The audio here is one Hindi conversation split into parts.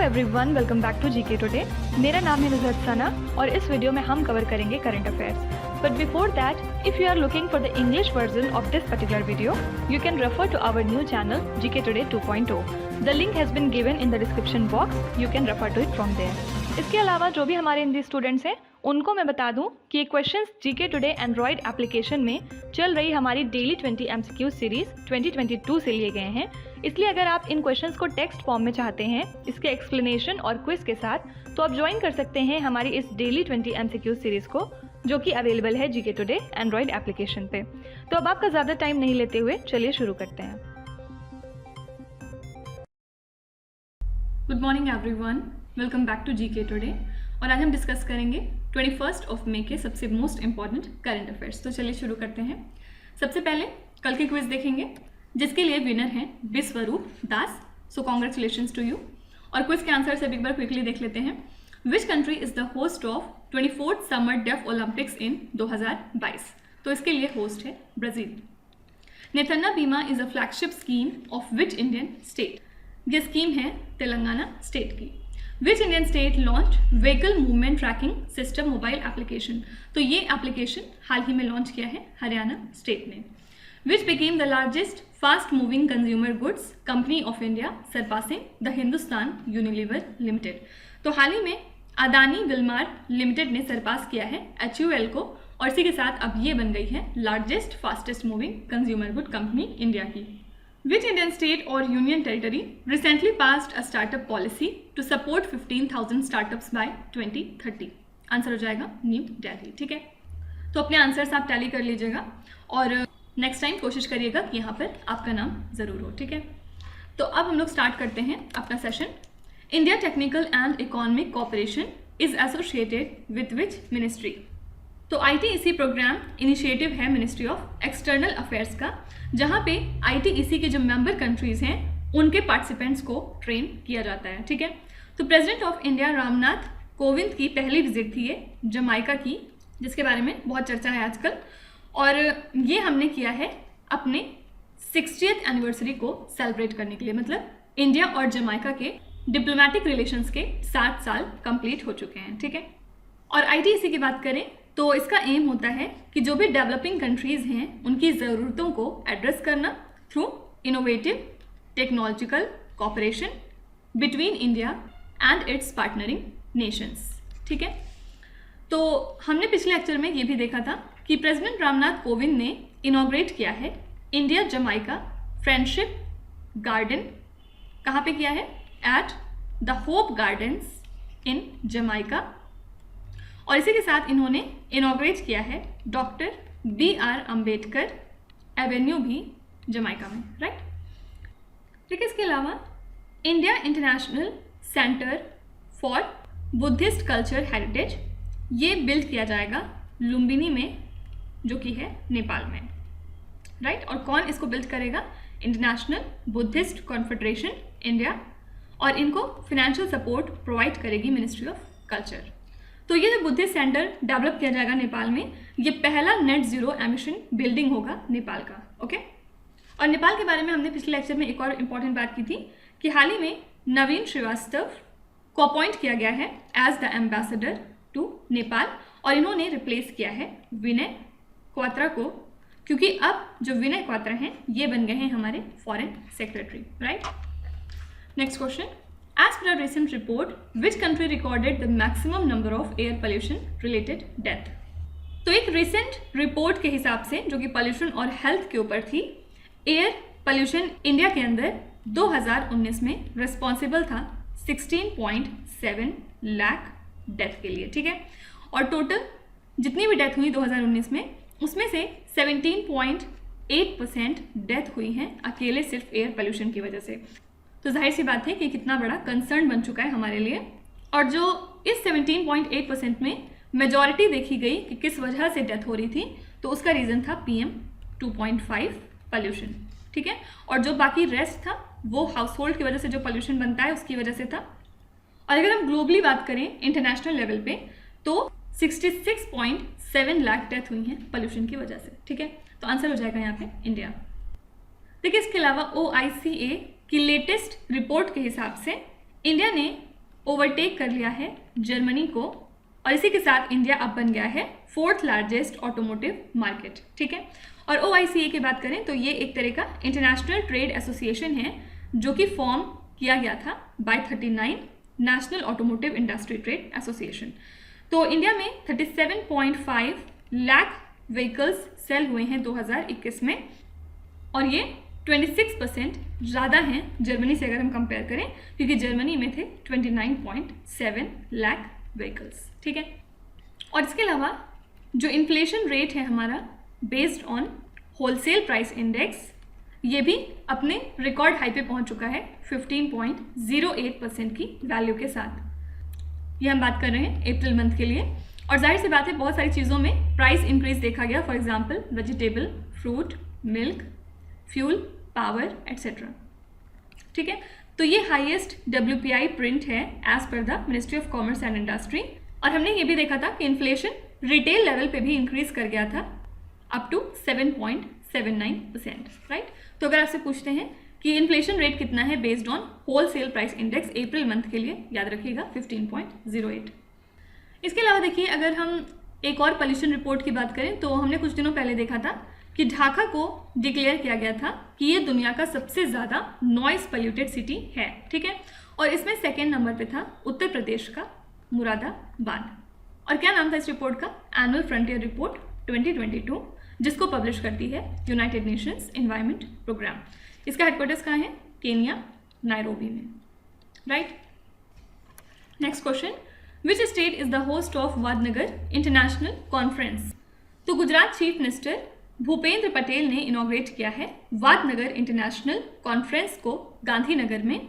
Everyone, welcome back to GK today. मेरा नाम है नुज़हत सना और इस वीडियो में हम कवर करेंगे current affairs. But before that, if you are looking for the English version of this particular video, you can refer to our new channel GK today 2.0। The link has been given in the description box, you can refer to it from there. इसके अलावा जो भी हमारे हिंदी स्टूडेंट्स हैं उनको मैं बता दूं कि ये questions GK today Android application में चल रही हमारी डेली 20 MCQ सीरीज 2022 से लिए गए हैं। इसलिए अगर आप इन क्वेश्चंस को टेक्स्ट फॉर्म में चाहते हैं इसके एक्सप्लेनेशन और क्विज के साथ, तो आप ज्वाइन कर सकते हैं हमारी इस डेली 20 MCQ सीरीज को, जो कि अवेलेबल है जीके टुडे एंड्रॉयड एप्लीकेशन पे। तो अब आपका ज़्यादा टाइम नहीं लेते हुए चलिए शुरू करते हैं। Good morning everyone, welcome back to GK today. और आज हम डिस्कस करेंगे 21 मई के सबसे मोस्ट इंपॉर्टेंट करंट अफेयर्स। तो चलिए शुरू करते हैं। सबसे पहले कल के क्विज देखेंगे, जिसके लिए विनर हैं Vishwaroop Das. So congratulations to you. और क्विज के आंसर से एक बार क्विकली देख लेते हैं। Which country is the host of 24th summer deaf Olympics in 2022? तो इसके लिए होस्ट है Brazil. Nethanna Bima is a flagship scheme of which Indian state? ये स्कीम है तेलंगाना स्टेट की। Which Indian state launch vehicle movement tracking system mobile application? तो ये एप्लीकेशन हाल ही में लॉन्च किया है हरियाणा स्टेट ने। Which became the largest fast moving consumer goods company of India surpassing the Hindustan Unilever limited? तो हाल ही में अदानी विल्मार लिमिटेड ने सरपास किया है HUL को, और इसी के साथ अब ये बन गई है largest fastest moving consumer good company India की। Which Indian state or union territory recently passed a startup policy to support 15,000 startups by 2030? Answer हो जाएगा न्यू दिल्ली। ठीक है, तो अपने आंसर्स आप टैली कर लीजिएगा और नेक्स्ट टाइम कोशिश करिएगा कि यहाँ पर आपका नाम ज़रूर हो। ठीक है, तो अब हम लोग स्टार्ट करते हैं अपना session. India technical and economic cooperation is associated with which ministry? तो ITEC प्रोग्राम इनिशिएटिव है मिनिस्ट्री ऑफ एक्सटर्नल अफेयर्स का, जहाँ पे ITEC के जो मेंबर कंट्रीज हैं उनके पार्टिसिपेंट्स को ट्रेन किया जाता है। ठीक है, तो president of India Ramnath Kovind की पहली विजिट थी ये जमाइका की, जिसके बारे में बहुत चर्चा है आजकल। और ये हमने किया है अपने 60th एनिवर्सरी को सेलिब्रेट करने के लिए। मतलब इंडिया और जमाइका के डिप्लोमेटिक रिलेशंस के 7 साल कंप्लीट हो चुके हैं। ठीक है, और ITEC की बात करें तो इसका एम होता है कि जो भी डेवलपिंग कंट्रीज़ हैं उनकी ज़रूरतों को एड्रेस करना through innovative technological cooperation between India and it's partnering Nations. ठीक है, तो हमने पिछले लेक्चर में ये भी देखा था कि प्रेसिडेंट रामनाथ कोविंद ने इनॉग्रेट किया है इंडिया जमाइका फ्रेंडशिप गार्डन। कहाँ पे किया है? At the hope gardens in Jamaica. और इसी के साथ इन्होंने इनॉग्रेट किया है डॉक्टर BR अम्बेडकर एवेन्यू भी जमाइका में, राइट। ठीक है, इसके अलावा India international centre for Buddhist culture heritage ये बिल्ड किया जाएगा लुम्बिनी में, जो कि है नेपाल में, राइट। और कौन इसको बिल्ड करेगा? इंटरनेशनल बुद्धिस्ट कॉन्फेडरेशन इंडिया, और इनको फाइनेंशियल सपोर्ट प्रोवाइड करेगी मिनिस्ट्री ऑफ कल्चर। तो ये जो बुद्धिस्ट सेंटर डेवलप किया जाएगा नेपाल में, ये पहला नेट जीरो एमिशन बिल्डिंग होगा नेपाल का। ओके, और नेपाल के बारे में हमने पिछले लेक्चर में एक और इम्पॉर्टेंट बात की थी कि हाल ही में नवीन श्रीवास्तव को अपॉइंट किया गया है as the ambassador to Nepal, और इन्होंने रिप्लेस किया है विनय क्वात्रा को, क्योंकि अब जो विनय क्वात्रा हैं ये बन गए हैं हमारे foreign secretary, right. Next question, as per a recent report, which country recorded the maximum number of air pollution related death? तो एक recent report के हिसाब से, जो कि pollution और health के ऊपर थी, एयर pollution इंडिया के अंदर 2019 में responsible था 16.7 लाख डेथ के लिए। ठीक है, और टोटल जितनी भी डेथ हुई 2019 में, उसमें से 17.8% डेथ हुई हैं अकेले सिर्फ एयर पोल्यूशन की वजह से। तो जाहिर सी बात है कि कितना बड़ा कंसर्न बन चुका है हमारे लिए। और जो इस 17.8% में मेजॉरिटी देखी गई कि किस वजह से डेथ हो रही थी, तो उसका रीज़न था PM 2.5 पोल्यूशन। ठीक है, और जो बाकी रेस्ट था वो हाउस होल्ड की वजह से जो पोल्यूशन बनता है उसकी वजह से था। और अगर हम ग्लोबली बात करें इंटरनेशनल लेवल पे, तो 66.7 लाख डेथ हुई हैं पोल्यूशन की वजह से। ठीक है, तो आंसर हो जाएगा यहाँ पे इंडिया। देखिए, इसके अलावा OICA की लेटेस्ट रिपोर्ट के हिसाब से इंडिया ने ओवरटेक कर लिया है जर्मनी को, और इसी के साथ इंडिया अब बन गया है 4th लार्जेस्ट ऑटोमोटिव मार्केट। ठीक है, और OICA की बात करें तो ये एक तरह का इंटरनेशनल ट्रेड एसोसिएशन है जो कि फॉर्म किया गया था by 39 national automotive industry trade association. तो इंडिया में 37.5 लाख व्हीकल्स सेल हुए हैं 2021 में, और ये 26% ज़्यादा हैं जर्मनी से अगर हम कंपेयर करें, क्योंकि जर्मनी में थे 29.7 लाख व्हीकल्स। ठीक है, और इसके अलावा जो इन्फ्लेशन रेट है हमारा based on wholesale price index, ये भी अपने रिकॉर्ड हाई पे पहुंच चुका है 15.08% की वैल्यू के साथ। ये हम बात कर रहे हैं अप्रैल मंथ के लिए, और जाहिर सी बात है बहुत सारी चीज़ों में प्राइस इंक्रीज देखा गया, for example vegetable, fruit, milk, fuel, power etcetera. ठीक है, तो ये हाईएस्ट WPI प्रिंट है as per the ministry of commerce and industry, और हमने ये भी देखा था कि इन्फ्लेशन रिटेल लेवल पे भी इंक्रीज कर गया था अप टू 7.79%। राइट, तो अगर आपसे पूछते हैं कि इन्फ्लेशन रेट कितना है based on wholesale price index April month के लिए, याद रखिएगा 15.08। इसके अलावा देखिए, अगर हम एक और पॉल्यूशन रिपोर्ट की बात करें तो हमने कुछ दिनों पहले देखा था कि ढाका को डिक्लेयर किया गया था कि ये दुनिया का सबसे ज़्यादा नॉइस पोल्यूटेड सिटी है। ठीक है, और इसमें सेकेंड नंबर पे था उत्तर प्रदेश का मुरादाबाद। और क्या नाम था इस रिपोर्ट का? एनुअल फ्रंटियर रिपोर्ट 2022, जिसको पब्लिश करती है यूनाइटेड नेशंस एनवायरनमेंट प्रोग्राम। इसका हेडक्वार्टर्स कहाँ है? केनिया, नायरोबी में। Right, next question, which state is the host of Vadnagar international conference? तो गुजरात चीफ मिनिस्टर भूपेंद्र पटेल ने इनॉग्रेट किया है वादनगर इंटरनेशनल कॉन्फ्रेंस को गांधीनगर में,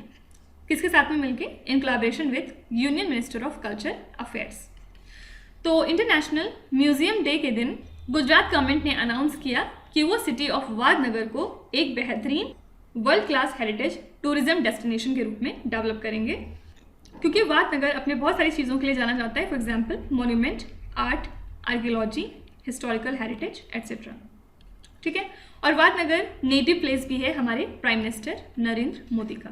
किसके साथ में मिलके? In collaboration with union minister of culture affairs. तो इंटरनेशनल म्यूजियम डे के दिन गुजरात गवर्नमेंट ने अनाउंस किया कि वो सिटी ऑफ वादनगर को एक बेहतरीन world class heritage tourism destination के रूप में डेवलप करेंगे, क्योंकि वादनगर अपने बहुत सारी चीज़ों के लिए जाना जाता है, for example monument, art, archaeology, historical heritage etcetera. ठीक है, और वादनगर नेटिव प्लेस भी है हमारे प्राइम मिनिस्टर नरेंद्र मोदी का।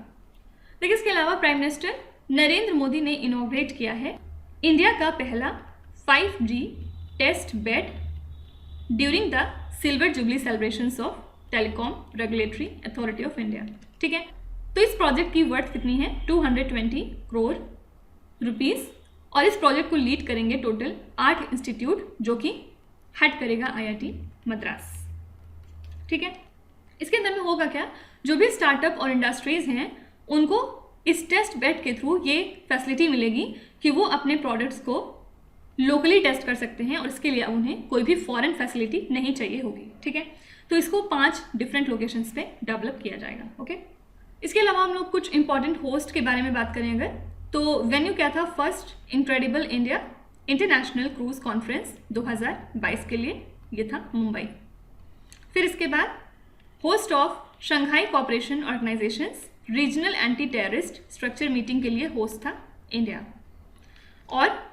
देखिए, इसके अलावा प्राइम मिनिस्टर नरेंद्र मोदी ने इनॉग्रेट किया है इंडिया का पहला 5G test bed during the silver jubilee celebrations of telecom regulatory authority of India. ठीक है, तो इस प्रोजेक्ट की वर्थ कितनी है? 220 करोड़ रुपीस, और इस प्रोजेक्ट को लीड करेंगे टोटल 8 इंस्टीट्यूट, जो कि हेड करेगा IIT मद्रास। ठीक है, इसके अंदर में होगा क्या? जो भी स्टार्टअप और इंडस्ट्रीज हैं उनको इस टेस्ट बेड के थ्रू ये फैसिलिटी मिलेगी कि वो अपने प्रोडक्ट्स को लोकली टेस्ट कर सकते हैं, और इसके लिए उन्हें कोई भी फॉरेन फैसिलिटी नहीं चाहिए होगी। ठीक है, तो इसको 5 डिफरेंट लोकेशंस पे डेवलप किया जाएगा। ओके, इसके अलावा हम लोग कुछ इंपॉर्टेंट होस्ट के बारे में बात करें अगर, तो वेन्यू क्या था? First incredible India international cruise conference 2022 के लिए ये था मुंबई। फिर इसके बाद host of Shanghai cooperation organisations regional anti terrorist structure meeting के लिए होस्ट था इंडिया। और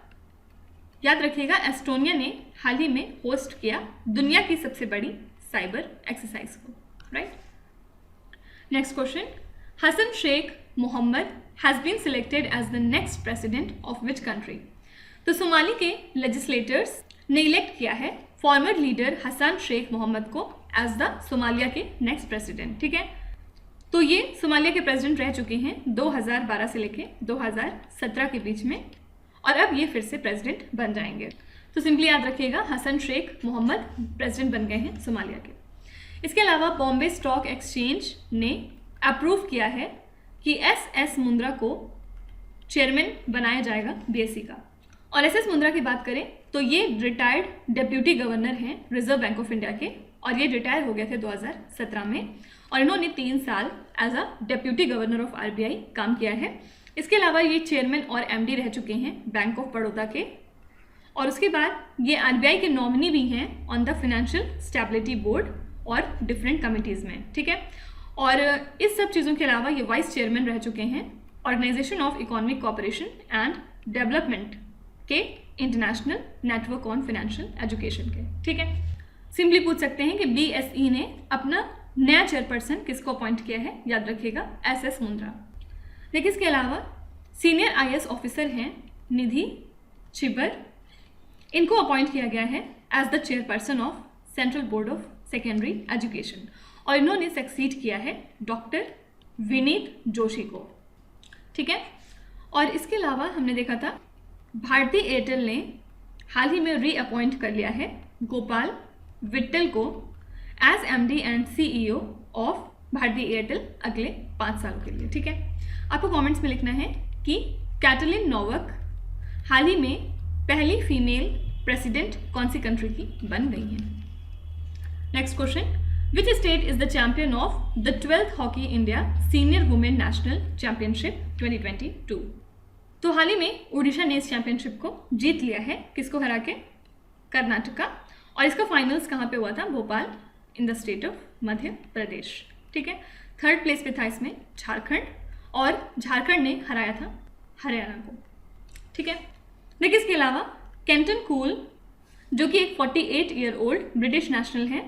याद रखिएगा, एस्टोनिया ने हाल ही में होस्ट किया दुनिया की सबसे बड़ी साइबर एक्सरसाइज को। Right, next question, Hassan Sheikh Mohamud has been selected as the next president of which country? तो सोमाली के लेजिस्लेटर्स ने इलेक्ट किया है former leader Hassan Sheikh Mohamud को एज द सोमालिया के नेक्स्ट प्रेसिडेंट। ठीक है, तो ये सोमालिया के प्रेसिडेंट रह चुके हैं 2012 से लेके 2017 के बीच में, और अब ये फिर से प्रेसिडेंट बन जाएंगे। तो सिंपली याद रखिएगा, हसन शेख मोहम्मद प्रेसिडेंट बन गए हैं सोमालिया के। इसके अलावा बॉम्बे स्टॉक एक्सचेंज ने अप्रूव किया है कि SS मुंद्रा को चेयरमैन बनाया जाएगा BSE का। और SS मुंद्रा की बात करें तो ये रिटायर्ड डेप्यूटी गवर्नर हैं रिजर्व बैंक ऑफ इंडिया के, और ये रिटायर हो गए थे 2017 में, और इन्होंने 3 साल as a deputy governor of RBI काम किया है। इसके अलावा ये चेयरमैन और MD रह चुके हैं बैंक ऑफ बड़ौदा के, और उसके बाद ये RBI के नॉमिनी भी हैं on the financial stability board और डिफरेंट कमिटीज़ में। ठीक है, और इस सब चीज़ों के अलावा ये वाइस चेयरमैन रह चुके हैं organisation of economic cooperation and development के international network on financial education के। ठीक है, सिंपली पूछ सकते हैं कि BSE ने अपना नया चेयरपर्सन किसको अपॉइंट किया है? याद रखिएगा SS मुंद्रा। देखिए, इसके अलावा सीनियर IAS ऑफिसर हैं निधि छिबर, इनको अपॉइंट किया गया है as the chairperson of central board of secondary education, और इन्होंने सक्सीड किया है डॉक्टर विनीत जोशी को, ठीक है। और इसके अलावा हमने देखा था भारती एयरटेल ने हाल ही में रीअपॉइंट कर लिया है गोपाल विट्टल को as MD and CEO of Bharti Airtel अगले 5 साल के लिए, ठीक है। आपको कमेंट्स में लिखना है कि कैटलिन नोवक हाल ही में पहली फीमेल प्रेसिडेंट कौन सी कंट्री की बन गई है। Next question, which state is the champion of the 12th hockey India senior women national championship 2022। तो हाल ही में उड़ीसा ने इस चैंपियनशिप को जीत लिया है, किसको हरा के? कर्नाटका, और इसका फाइनल्स कहाँ पे हुआ था? Bhopal in the state of Madhya Pradesh, ठीक है। 3rd प्लेस पे था इसमें झारखंड, और झारखंड ने हराया था हरियाणा को, ठीक है। देखिए इसके अलावा केंटन कूल जो कि एक 48 ईयर ओल्ड ब्रिटिश नेशनल है,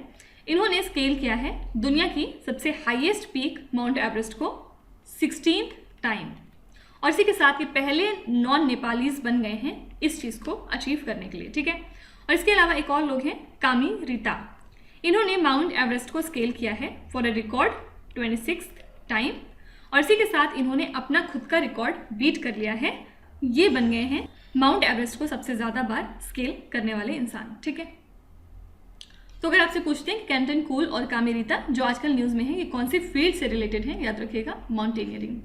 इन्होंने स्केल किया है दुनिया की सबसे हाईएस्ट पीक माउंट एवरेस्ट को 16th टाइम, और इसी के साथ ये पहले नॉन नेपालीज बन गए हैं इस चीज़ को अचीव करने के लिए, ठीक है। और इसके अलावा एक और लोग हैं कामी रीता, इन्होंने माउंट एवरेस्ट को स्केल किया है for a record 26th time, और इसी के साथ इन्होंने अपना खुद का रिकॉर्ड बीट कर लिया है। ये बन गए हैं माउंट एवरेस्ट को सबसे ज़्यादा बार स्केल करने वाले इंसान, ठीक है। तो अगर आपसे पूछते हैं केंटन कूल और कामी रीता जो आजकल न्यूज़ में है, ये कौन सी फील्ड से रिलेटेड है, याद रखिएगा माउंटेनियरिंग।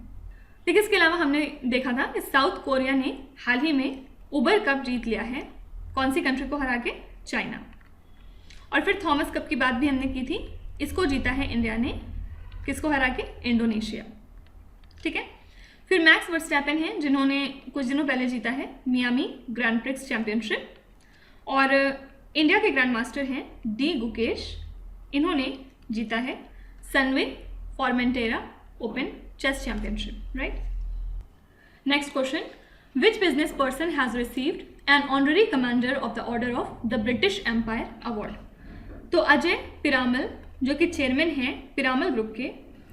देखिए इसके अलावा हमने देखा था कि साउथ कोरिया ने हाल ही में उबर कप जीत लिया है, कौन सी कंट्री को हरा के? चाइना। और फिर थॉमस कप की बात भी हमने की थी, इसको जीता है इंडिया ने, किसको हरा के? इंडोनेशिया, ठीक है। फिर मैक्स वर्स्टैपेन हैं जिन्होंने कुछ दिनों पहले जीता है मियामी ग्रैंड प्रिक्स चैंपियनशिप, और इंडिया के ग्रैंड मास्टर हैं डी गुकेश, इन्होंने जीता है Sunway Formentera open chess championship, right. Next question, which business person has received an honorary commander of the order of the British empire award. तो अजय पिरामल जो कि चेयरमैन हैं पिरामल ग्रुप के,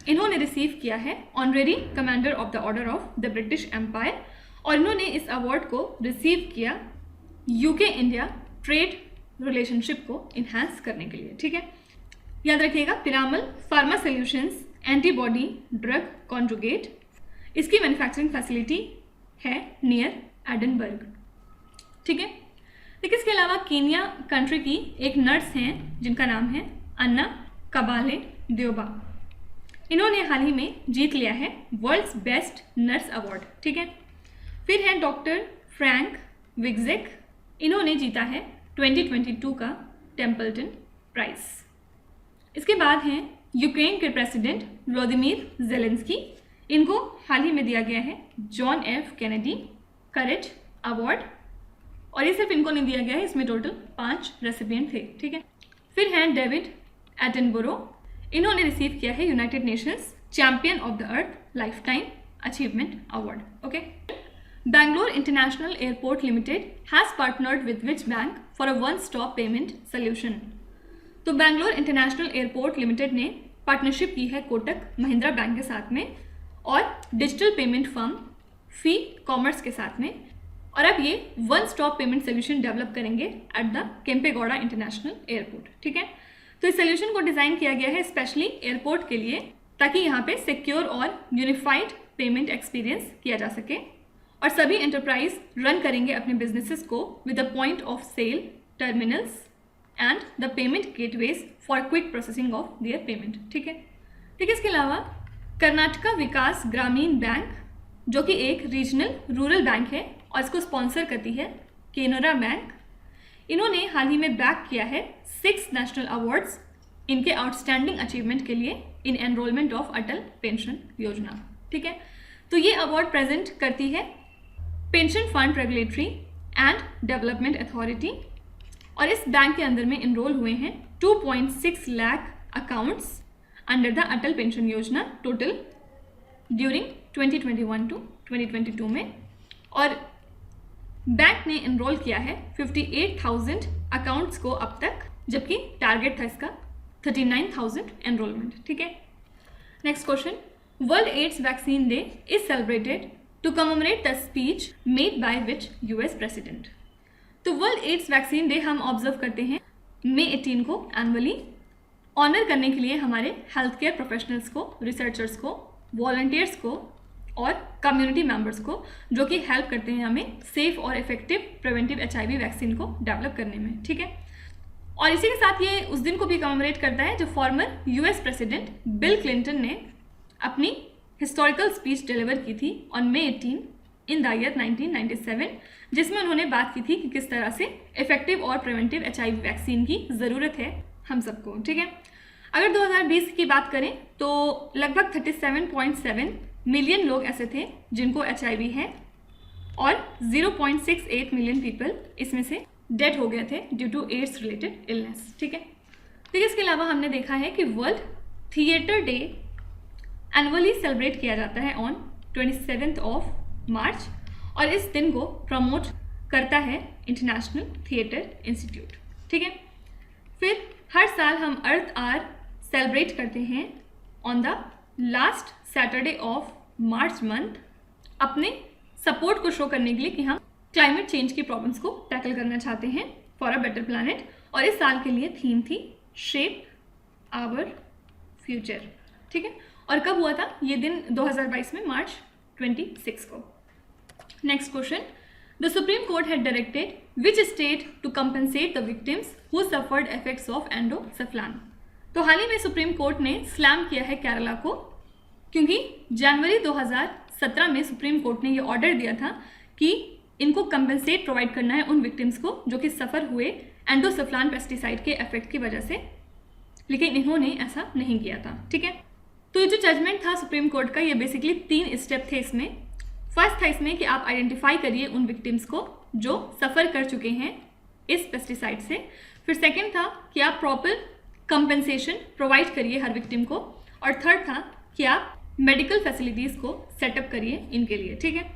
इन्होंने रिसीव किया है honorary commander of the order of the British empire, और इन्होंने इस अवार्ड को रिसीव किया UK इंडिया ट्रेड रिलेशनशिप को इन्हांस करने के लिए, ठीक है। याद रखिएगा Piramal pharma solutions antibody drug conjugate, इसकी मैन्युफैक्चरिंग फैसिलिटी है नियर एडनबर्ग, ठीक है। देखिए इसके अलावा कीनिया कंट्री की एक नर्स हैं जिनका नाम है अन्ना कबाले द्योबा, इन्होंने हाल ही में जीत लिया है वर्ल्ड्स बेस्ट नर्स अवार्ड, ठीक है। फिर है डॉक्टर फ्रैंक विग्जेक, इन्होंने जीता है 2022 का टेम्पल्टन प्राइज। इसके बाद हैं यूक्रेन के प्रेसिडेंट व्लादिमीर जेलेंस्की, इनको हाल ही में दिया गया है John F Kennedy courage award, और ये सिर्फ इनको नहीं दिया गया है, इसमें टोटल 5 रेसिपिएंट थे, ठीक है। फिर हैं डेविड एटनबरो, इन्होंने रिसीव किया है United Nations champion of the earth life time achievement award, okay. Bangalore international airport limited has partnered with which bank for a one stop payment solution. तो बैंगलोर इंटरनेशनल एयरपोर्ट लिमिटेड ने पार्टनरशिप की है कोटक महिंद्रा बैंक के साथ में और digital payment firm Phi commerce के साथ में, और अब ये one stop payment solution develop करेंगे at the Kempegowda international airport, ठीक है। तो इस सोल्यूशन को डिज़ाइन किया गया है स्पेशली एयरपोर्ट के लिए, ताकि यहाँ पे सिक्योर और यूनिफाइड पेमेंट एक्सपीरियंस किया जा सके, और सभी एंटरप्राइज रन करेंगे अपने बिजनेसेस को with a point of sale terminals and the payment gateways for quick processing of their payment, ठीक है। ठीक है, इसके अलावा कर्नाटका विकास ग्रामीण बैंक जो कि एक रीजनल रूरल बैंक है और इसको स्पॉन्सर करती है केनरा बैंक, इन्होंने हाल ही में बैक किया है 6 नेशनल अवार्ड्स इनके आउटस्टैंडिंग अचीवमेंट के लिए इन एनरोलमेंट ऑफ अटल पेंशन योजना, ठीक है। तो ये अवार्ड प्रेजेंट करती है pension fund regulatory and development authority, और इस बैंक के अंदर में इनरोल हुए हैं 2.6 lakh accounts under the Atal pension योजना टोटल ड्यूरिंग 2021 टू 2022 में, और बैंक ने इनरोल किया है 58,000 अकाउंट्स को अब तक, जबकि टारगेट था इसका 39,000 एनरोलमेंट, ठीक है। Next question, world AIDS vaccine day is celebrated to commemorate the speech made by which US president. तो वर्ल्ड एड्स वैक्सीन डे हम ऑब्जर्व करते हैं मई 18 को एनुअली, ऑनर करने के लिए हमारे हेल्थ केयर प्रोफेशनल्स को, रिसर्चर्स को, वॉलंटियर्स को और कम्युनिटी मेंबर्स को, जो कि हेल्प करते हैं हमें सेफ और इफेक्टिव प्रिवेंटिव HIV वैक्सीन को डेवलप करने में, ठीक है। और इसी के साथ ये उस दिन को भी कमेमोरेट करता है जो former US president Bill Clinton ने अपनी हिस्टोरिकल स्पीच डिलीवर की थी on May 18 in the year 1997, जिसमें उन्होंने बात की थी कि किस तरह से इफेक्टिव और प्रिवेंटिव HIV वैक्सीन की ज़रूरत है हम सबको, ठीक है। अगर 2020 की बात करें तो लगभग 37.7 मिलियन लोग ऐसे थे जिनको HIV है और 0.68 मिलियन पीपल इसमें से डेड हो गए थे due to AIDS related illness, ठीक है। फिर इसके अलावा हमने देखा है कि world theatre day annually celebrate किया जाता है ऑन 27 मार्च और इस दिन को प्रमोट करता है इंटरनेशनल थिएटर इंस्टीट्यूट, ठीक है। फिर हर साल हम अर्थ आवर सेलिब्रेट करते हैं on the last Saturday of March month, अपने सपोर्ट को शो करने के लिए कि हम क्लाइमेट चेंज की प्रॉब्लम्स को टैकल करना चाहते हैं फॉर अ बेटर प्लैनेट। और इस साल के लिए थीम थी शेप आवर फ्यूचर, ठीक है। और कब हुआ था ये दिन? 2022 में मार्च 26 को। Next question, the supreme court had directed which state to compensate the victims who suffered effects of endosulfan. तो हाल ही में सुप्रीम कोर्ट ने स्लैम किया है केरला को, क्योंकि जनवरी 2017 में सुप्रीम कोर्ट ने ये ऑर्डर दिया था कि इनको कंपनसेट प्रोवाइड करना है उन विक्टिम्स को जो कि सफ़र हुए एंडोसल्फान पेस्टिसाइड के इफेक्ट की वजह से, लेकिन इन्होंने ऐसा नहीं किया था, ठीक है। तो ये जो जजमेंट था सुप्रीम कोर्ट का, ये बेसिकली 3 स्टेप थे इसमें। फर्स्ट था इसमें कि आप आइडेंटिफाई करिए उन विक्टिम्स को जो सफ़र कर चुके हैं इस पेस्टिसाइड से। फिर सेकंड था कि आप प्रॉपर कंपनसेशन प्रोवाइड करिए हर विक्टिम को। और थर्ड था कि आप मेडिकल फैसिलिटीज़ को सेटअप करिए इनके लिए, ठीक है।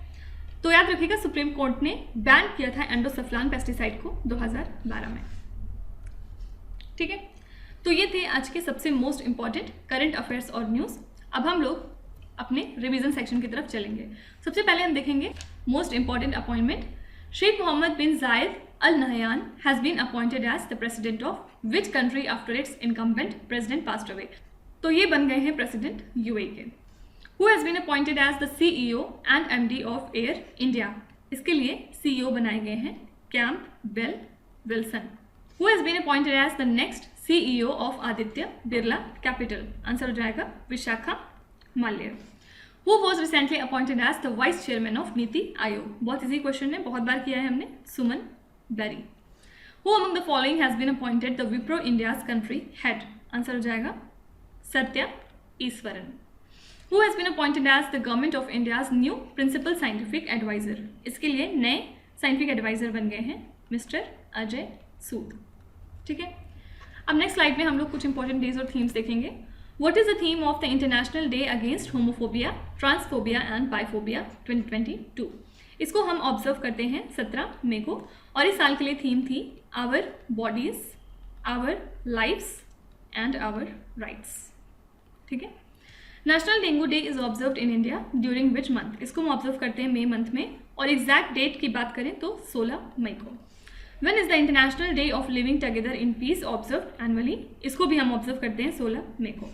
तो याद रखिएगा सुप्रीम कोर्ट ने बैन किया था एंडोसल्फान पेस्टिसाइड को 2012 में, ठीक है। तो ये थे आज के सबसे मोस्ट इंपॉर्टेंट करंट अफेयर्स और न्यूज़। अब हम लोग अपने रिवीजन सेक्शन की तरफ चलेंगे। सबसे पहले हम देखेंगे most important appointment. Sheikh Mohammed bin Zayed Al Nahyan has been appointed as the president of which country after its incumbent president passed away. तो ये बन गए हैं प्रेसिडेंट UAE के। Who has been appointed as the CEO and MD of Air India. इसके लिए CEO बनाए गए हैं Campbell Wilson. Who has been appointed as the next CEO of Aditya Birla capital. Answer हो जाएगा Vishakha Mallya. Who was recently appointed as the vice chairman of NITI Aayog. बहुत इजी क्वेश्चन है, बहुत बार किया है हमने, Suman Beri. Who among the following has been appointed the Wipro India's country head. Answer हो जाएगा Satya Eashwaran. Who has been appointed as the government of India's new principal scientific adviser. इसके लिए नए साइंटिफिक एडवाइजर बन गए हैं मिस्टर अजय सूद, ठीक है। अब नेक्स्ट स्लाइड में हम लोग कुछ इंपॉर्टेंट डेज और थीम्स देखेंगे। What is the theme of the international day against homophobia, transphobia and biphobia 2022। इसको हम ऑब्जर्व करते हैं 17 मई को और इस साल के लिए थीम थी our bodies, our lives and our rights, ठीक है। National dengue day is observed in India during which month. इसको हम ऑब्जर्व करते हैं मई मंथ में और एग्जैक्ट डेट की बात करें तो 16 मई को। When is the International Day of Living Together in Peace observed annually? इसको भी हम ऑब्जर्व करते हैं 16 मई को।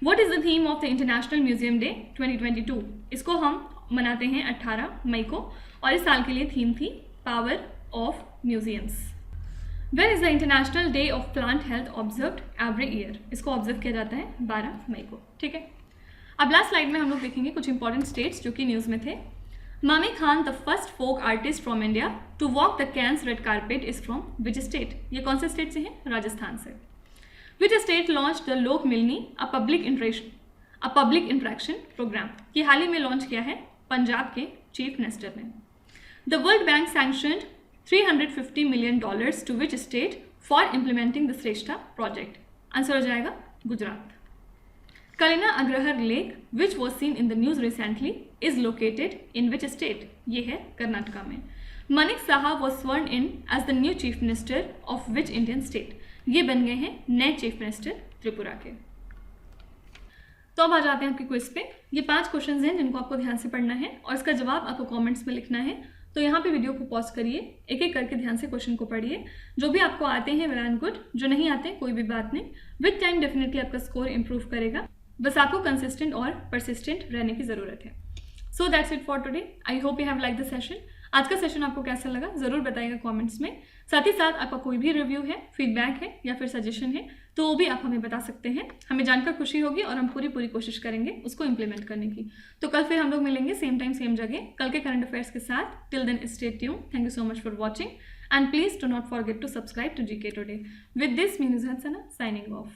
What is the theme of the International Museum Day 2022? इसको हम मनाते हैं 18 मई को और इस साल के लिए थीम थी Power of Museums. When is the International Day of Plant Health observed every year? इसको ऑब्जर्व किया जाता है 12 मई को, ठीक है। अब लास्ट स्लाइड में हम लोग देखेंगे कुछ इंपॉर्टेंट स्टेट्स जो कि न्यूज़ में थे। Mame Khan the first folk artist from India to walk the Cannes red carpet is from which state. ये कौन से स्टेट से हैं? राजस्थान से। विच स्टेट लॉन्च द लोक मिलनी अ पब्लिक इंटरेक्शन प्रोग्राम। ये हाल ही में लॉन्च किया है पंजाब के चीफ मिनिस्टर ने। The world bank sanctioned $350 million to which state for implementing the Shreshtha project. Answer हो जाएगा Gujarat. Kalina Agraha Lake, which was seen in the news recently, is located in which state? ये है कर्नाटका में। Manik Saha was sworn in as the new chief minister of which Indian state? ये बन गए हैं नए चीफ मिनिस्टर त्रिपुरा के। तो अब आ जाते हैं आपके क्विज पे। ये 5 क्वेश्चंस हैं जिनको आपको ध्यान से पढ़ना है और इसका जवाब आपको कमेंट्स में लिखना है। तो यहाँ पे वीडियो को पॉज करिए, एक एक करके ध्यान से क्वेश्चन को पढ़िए। जो भी आपको आते हैं वेल एंड गुड, जो नहीं आते कोई भी बात नहीं, विद टाइम डेफिनेटली आपका स्कोर इंप्रूव करेगा। बस आपको कंसिस्टेंट और परसिस्टेंट रहने की ज़रूरत है। So that's it for today. I hope you have like the session. आज का सेशन आपको कैसा लगा ज़रूर बताइएगा कमेंट्स में। साथ ही साथ आपका कोई भी रिव्यू है, फीडबैक है या फिर सजेशन है तो वो भी आप हमें बता सकते हैं। हमें जानकर खुशी होगी और हम पूरी कोशिश करेंगे उसको इम्प्लीमेंट करने की। तो कल फिर हम लोग मिलेंगे सेम टाइम सेम जगह कल के करंट अफेयर्स के साथ। Till then stay tuned. Thank you so much for watching and please do not forget to subscribe to GK today. With this me Nuzhat Sana signing of.